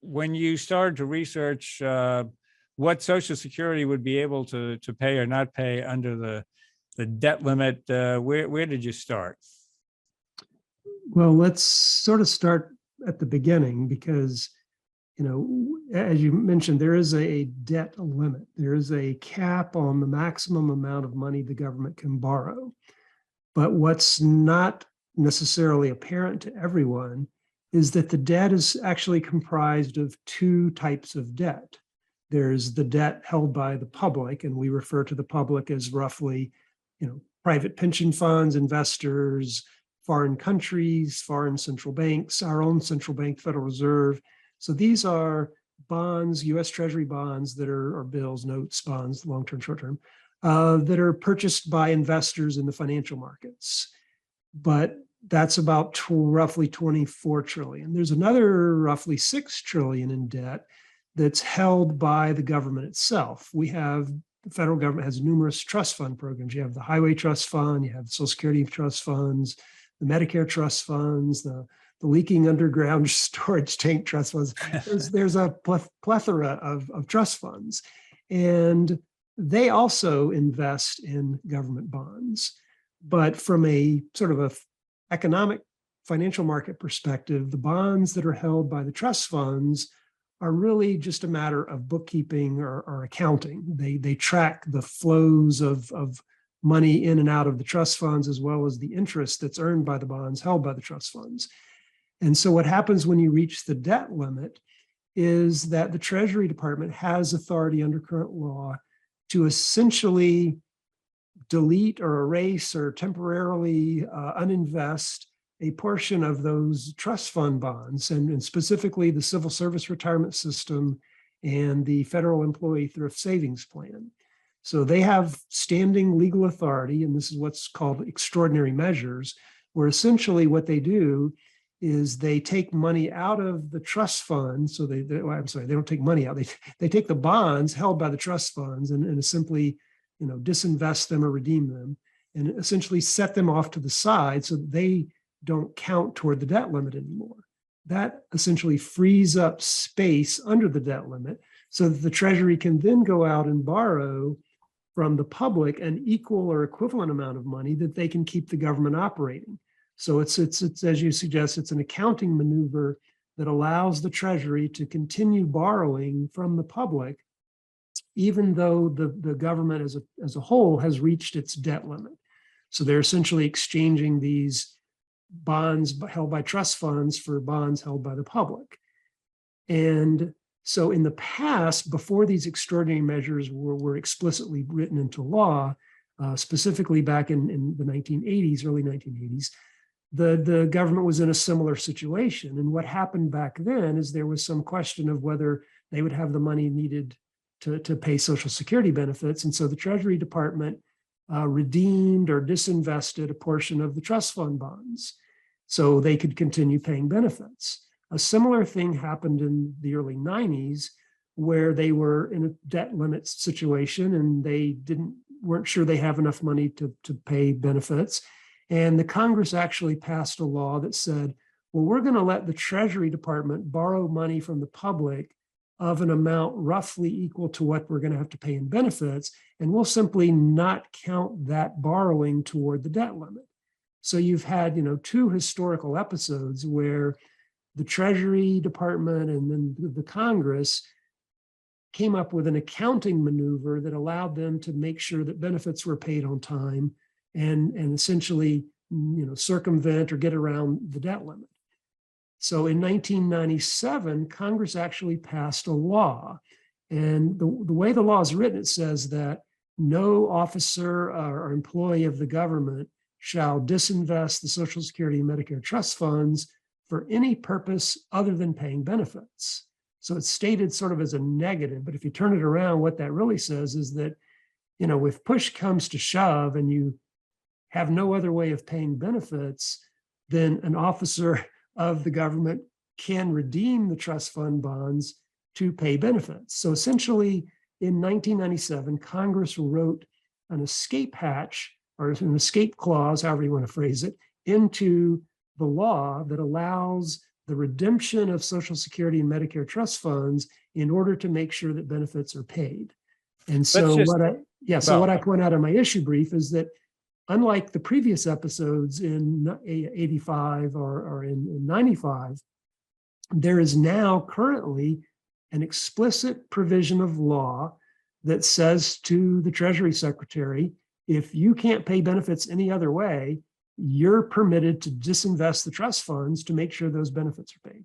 when you started to research what Social Security would be able to pay or not pay under the debt limit, where did you start? Well, let's sort of start at the beginning because, as you mentioned, there is a debt limit. There is a cap on the maximum amount of money the government can borrow. But what's not necessarily apparent to everyone is that the debt is actually comprised of two types of debt. There's the debt held by the public, and we refer to the public as roughly, private pension funds, investors, foreign countries, foreign central banks, our own central bank, Federal Reserve. So these are bonds, US Treasury bonds that are bills, notes, bonds, long-term, short-term, that are purchased by investors in the financial markets. But that's about roughly 24 trillion. There's another roughly 6 trillion in debt that's held by the government itself. The federal government has numerous trust fund programs. You have the Highway Trust Fund, you have the Social Security Trust Funds, the Medicare Trust Funds, the leaking underground storage tank trust funds. There's a plethora of trust funds. And they also invest in government bonds. But from a sort of a economic financial market perspective, the bonds that are held by the trust funds are really just a matter of bookkeeping or accounting. They track the flows of money in and out of the trust funds, as well as the interest that's earned by the bonds held by the trust funds. And so what happens when you reach the debt limit is that the Treasury Department has authority under current law to essentially delete or erase or temporarily uninvest a portion of those trust fund bonds, and specifically the Civil Service Retirement System and the Federal Employee Thrift Savings Plan. So they have standing legal authority, and this is what's called extraordinary measures, where essentially what they do is they take money out of the trust fund. So they don't take money out. They take the bonds held by the trust funds and simply, disinvest them or redeem them, and essentially set them off to the side so that they don't count toward the debt limit anymore. That essentially frees up space under the debt limit so that the Treasury can then go out and borrow from the public an equal or equivalent amount of money that they can keep the government operating. So it's as you suggest, it's an accounting maneuver that allows the Treasury to continue borrowing from the public, even though the government as a whole has reached its debt limit. So they're essentially exchanging these bonds held by trust funds for bonds held by the public. And so in the past, before these extraordinary measures were explicitly written into law, specifically back in the 1980s, early 1980s, the government was in a similar situation. And what happened back then is there was some question of whether they would have the money needed to pay Social Security benefits. And so the Treasury Department redeemed or disinvested a portion of the trust fund bonds so they could continue paying benefits. A similar thing happened in the early 90s where they were in a debt limit situation and they weren't sure they have enough money to pay benefits. And the Congress actually passed a law that said, well, we're going to let the Treasury Department borrow money from the public of an amount roughly equal to what we're going to have to pay in benefits, and we'll simply not count that borrowing toward the debt limit. So you've had, two historical episodes where the Treasury Department and then the Congress came up with an accounting maneuver that allowed them to make sure that benefits were paid on time and essentially, circumvent or get around the debt limit. So in 1997, Congress actually passed a law. And the way the law is written, it says that no officer or employee of the government shall disinvest the Social Security and Medicare trust funds for any purpose other than paying benefits. So it's stated sort of as a negative, but if you turn it around, what that really says is that, if push comes to shove and you have no other way of paying benefits, then an officer of the government can redeem the trust fund bonds to pay benefits. So essentially, in 1997, Congress wrote an escape hatch or an escape clause, however you want to phrase it, into the law that allows the redemption of Social Security and Medicare trust funds in order to make sure that benefits are paid. And so just- what I point out in my issue brief is that unlike the previous episodes in 85 or in 95, there is now currently an explicit provision of law that says to the Treasury Secretary, if you can't pay benefits any other way, you're permitted to disinvest the trust funds to make sure those benefits are paid.